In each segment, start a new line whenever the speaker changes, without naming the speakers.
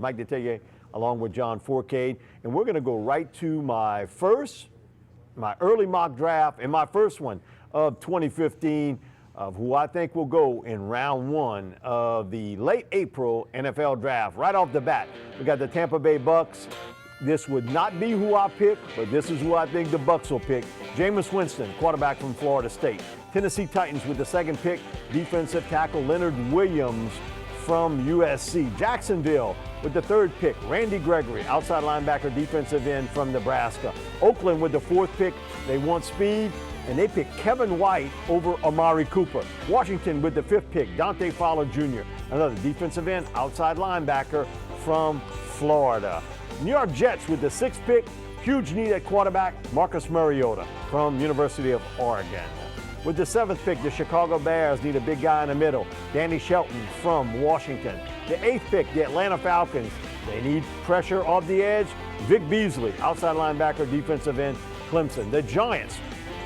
Mike Detillier along with John Fourcade. And we're going to go right to my early mock draft and my first one of 2015 of who I think will go in round one of the late April NFL draft. Right off the bat, we got the Tampa Bay Bucks. This would not be who I pick, but this is who I think the Bucks will pick. Jameis Winston, quarterback from Florida State. Tennessee Titans with the second pick, defensive tackle Leonard Williams from USC. Jacksonville with the third pick, Randy Gregory, outside linebacker, defensive end from Nebraska. Oakland with the fourth pick, they want speed, and they pick Kevin White over Amari Cooper. Washington with the fifth pick, Dante Fowler Jr., another defensive end, outside linebacker from Florida. New York Jets with the sixth pick, huge need at quarterback, Marcus Mariota from University of Oregon. With the seventh pick, the Chicago Bears need a big guy in the middle, Danny Shelton from Washington. The eighth pick, the Atlanta Falcons, they need pressure off the edge, Vic Beasley, outside linebacker, defensive end, Clemson. The Giants,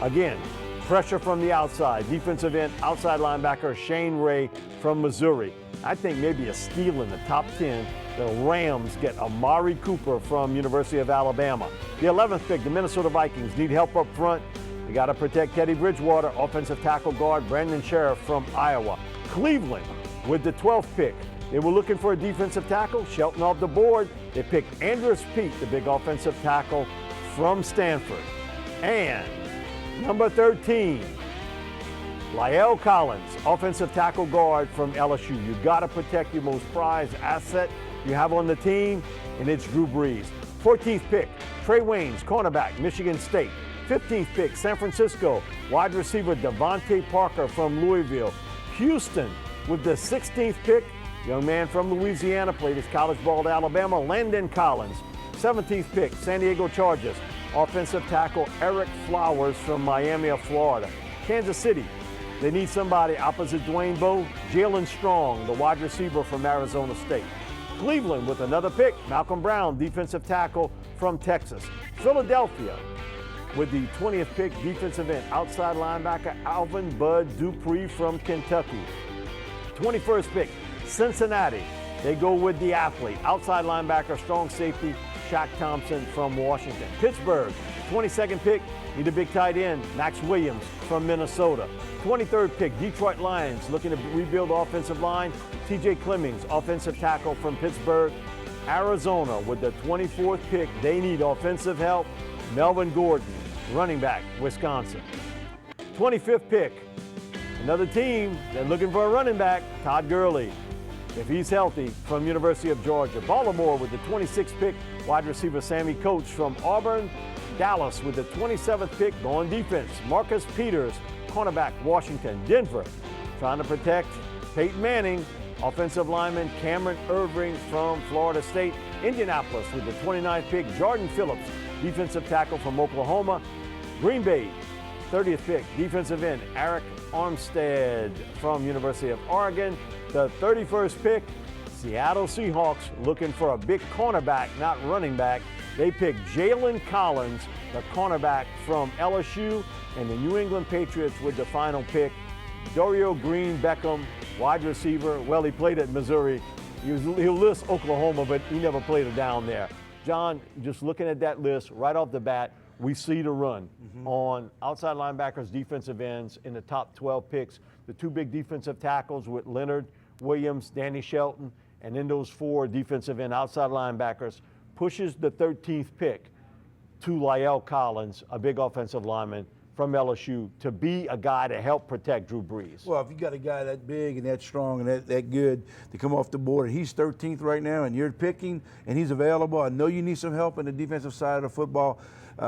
again, pressure from the outside, defensive end, outside linebacker, Shane Ray from Missouri. I think maybe a steal in the top 10. The Rams get Amari Cooper from University of Alabama. The 11th pick, the Minnesota Vikings need help up front. They got to protect Teddy Bridgewater, offensive tackle guard Brandon Sheriff from Iowa. Cleveland with the 12th pick. They were looking for a defensive tackle. Shelton off the board. They picked Andrus Peat, the big offensive tackle from Stanford. And number 13, La'el Collins, offensive tackle guard from LSU. You got to protect your most prized asset you have on the team, and it's Drew Brees. 14th pick, Trey Waynes, cornerback, Michigan State. 15th pick, San Francisco, wide receiver Devontae Parker from Louisville. Houston with the 16th pick, young man from Louisiana, played his college ball at Alabama, Landon Collins. 17th pick, San Diego Chargers, offensive tackle Eric Flowers from Miami of Florida. Kansas City, they need somebody opposite Dwayne Bowe, Jalen Strong, the wide receiver from Arizona State. Cleveland with another pick, Malcolm Brown, defensive tackle from Texas. Philadelphia with the 20th pick, defensive end, outside linebacker Alvin Bud Dupree from Kentucky. 21st pick, Cincinnati. They go with the athlete, outside linebacker, strong safety, Shaq Thompson from Washington. Pittsburgh, 22nd pick, need a big tight end, Max Williams from Minnesota. 23rd pick, Detroit Lions, looking to rebuild the offensive line, TJ Clemmings, offensive tackle from Pittsburgh. Arizona with the 24th pick, they need offensive help, Melvin Gordon, running back, Wisconsin. 25th pick, another team, they're looking for a running back, Todd Gurley, if he's healthy, from University of Georgia. Baltimore with the 26th pick, wide receiver Sammy Coates from Auburn. Dallas with the 27th pick, going defense, Marcus Peters, cornerback, Washington. Denver trying to protect Peyton Manning, offensive lineman Cameron Irving from Florida State. Indianapolis with the 29th pick, Jordan Phillips, defensive tackle from Oklahoma. Green Bay, 30th pick, defensive end Eric Armstead from University of Oregon. The 31st pick, Seattle Seahawks looking for a big cornerback, not running back. They pick Jalen Collins, the cornerback from LSU, and the New England Patriots with the final pick, Dario Green Beckham, wide receiver. Well, he played at Missouri. He'll list Oklahoma, but he never played it down there. John, just looking at that list right off the bat, we see the run on outside linebackers, defensive ends in the top 12 picks. The two big defensive tackles with Leonard Williams, Danny Shelton, and then those four defensive end outside linebackers pushes the 13th pick to La'el Collins, a big offensive lineman from LSU, to be a guy to help protect Drew Brees.
Well, if you got a guy that big and that strong and that good to come off the board, and he's 13th right now, and you're picking, and he's available, I know you need some help on the defensive side of the football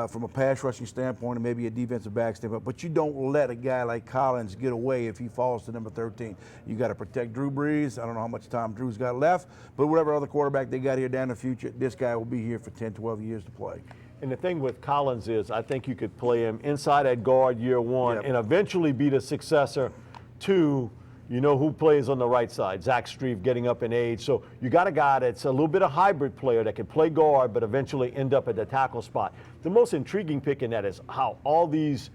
from a pass rushing standpoint and maybe a defensive back standpoint, but you don't let a guy like Collins get away if he falls to number 13. You got to protect Drew Brees. I don't know how much time Drew's got left, but whatever other quarterback they got here down in the future, this guy will be here for 10, 12 years to play.
And the thing with Collins is I think you could play him inside at guard year one and eventually be the successor to, you know, who plays on the right side, Zach Strief getting up in age. So you got a guy that's a little bit of hybrid player that can play guard but eventually end up at the tackle spot. The most intriguing pick in that is how all these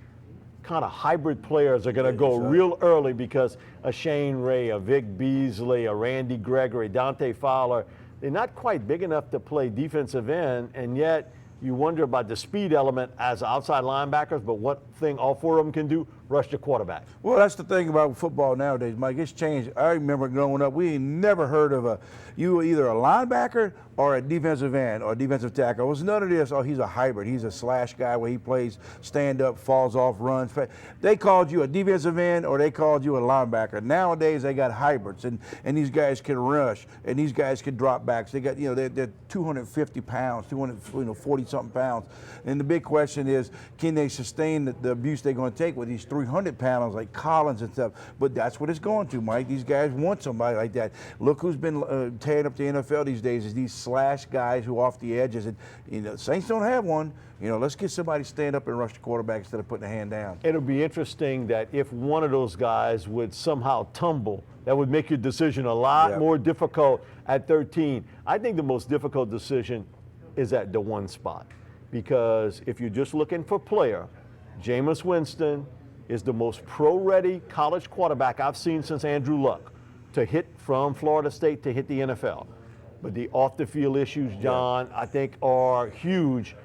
kind of hybrid players are going to go real early, because a Shane Ray, a Vic Beasley, a Randy Gregory, Dante Fowler, they're not quite big enough to play defensive end, and yet you wonder about the speed element as outside linebackers, but one thing all four of them can do, rush the quarterback.
Well, that's the thing about football nowadays, Mike. It's changed. I remember growing up, we ain't never heard of you were either a linebacker or a defensive end or a defensive tackle. It was none of this, oh, he's a hybrid. He's a slash guy where he plays stand up, falls off, runs. They called you a defensive end or they called you a linebacker. Nowadays, they got hybrids, and these guys can rush, and these guys can drop backs. They got, they're 250 pounds, 240-something pounds. And the big question is, can they sustain the abuse they're going to take with these 300 pounds like Collins and stuff? But that's what it's going to, Mike. These guys want somebody like that. Look who's been tearing up the NFL these days is these slash guys who off the edges. And Saints don't have one. Let's get somebody to stand up and rush the quarterback instead of putting a hand down.
It'll be interesting that if one of those guys would somehow tumble, that would make your decision a lot more difficult at 13. I think the most difficult decision is at the one spot, because if you're just looking for player, Jameis Winston is the most pro-ready college quarterback I've seen since Andrew Luck to hit from Florida State to hit the NFL. But the off-the-field issues, John, I think are huge.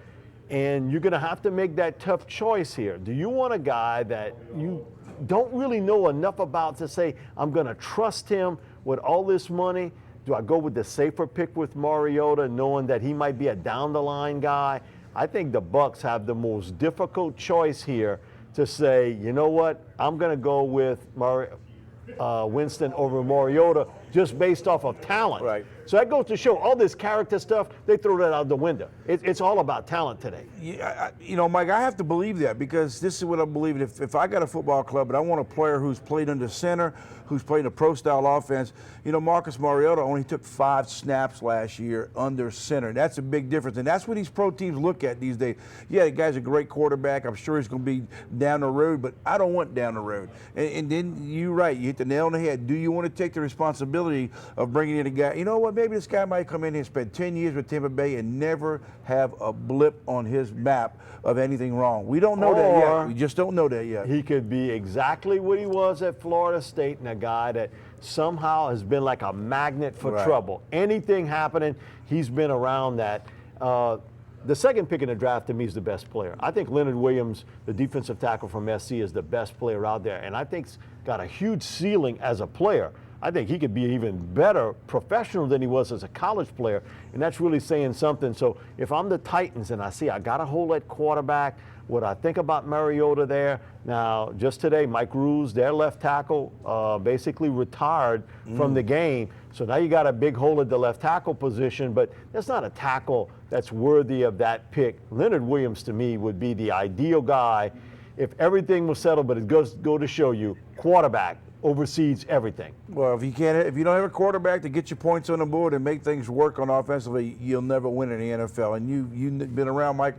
And you're going to have to make that tough choice here. Do you want a guy that you don't really know enough about to say, I'm going to trust him with all this money? Do I go with the safer pick with Mariota, knowing that he might be a down-the-line guy? I think the Bucs have the most difficult choice here to say, you know what, I'm going to go with Winston over Mariota just based off of talent.
Right.
So that goes to show all this character stuff, they throw that out the window. It's all about talent today.
Yeah, Mike, I have to believe that, because this is what I believe. If I got a football club and I want a player who's played under center, who's played a pro-style offense, Marcus Mariota only took 5 snaps last year under center. That's a big difference, and that's what these pro teams look at these days. Yeah, the guy's a great quarterback. I'm sure he's going to be down the road, but I don't want down the road. And then you're right. You hit the nail on the head. Do you want to take the responsibility of bringing in a guy? You know what? Maybe this guy might come in here and spend 10 years with Tampa Bay and never have a blip on his map of anything wrong. We don't know that yet. We just don't know that yet.
He could be exactly what he was at Florida State, and a guy that somehow has been like a magnet for trouble. Anything happening, he's been around that. The second pick in the draft, to me, is the best player. I think Leonard Williams, the defensive tackle from SC, is the best player out there, and I think he's got a huge ceiling as a player. I think he could be even better professional than he was as a college player, and that's really saying something. So if I'm the Titans and I see I got a hole at quarterback, what I think about Mariota there. Now, just today, Mike Rules, their left tackle, basically retired from the game. So now you got a big hole at the left tackle position, but that's not a tackle that's worthy of that pick. Leonard Williams, to me, would be the ideal guy if everything was settled, but it goes to show you, quarterback oversees everything.
Well, if you don't have a quarterback to get your points on the board and make things work on offensively, you'll never win in the NFL. And you've been around, Mike,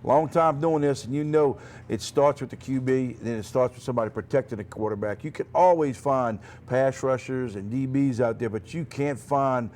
a long time doing this, and you know it starts with the QB, and then it starts with somebody protecting the quarterback. You can always find pass rushers and DBs out there, but you can't find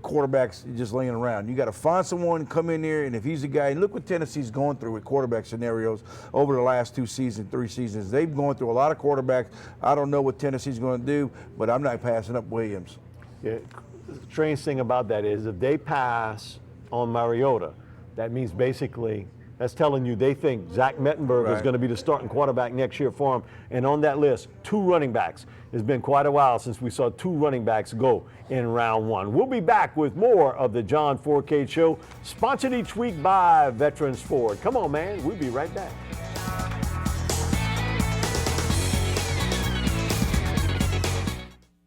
quarterbacks just laying around. You got to find someone, come in there, and if he's the guy, and look what Tennessee's going through with quarterback scenarios over the last 2 seasons, 3 seasons. They've gone through a lot of quarterbacks. I don't know what Tennessee's going to do, but I'm not passing up Williams.
Yeah, the strange thing about that is if they pass on Mariota, that means basically that's telling you they think Zach Mettenberger is going to be the starting quarterback next year for him. And on that list, 2 running backs. It's been quite a while since we saw 2 running backs go in round 1. We'll be back with more of the John Fourcade Show, sponsored each week by Veterans Ford. Come on, man. We'll be right back.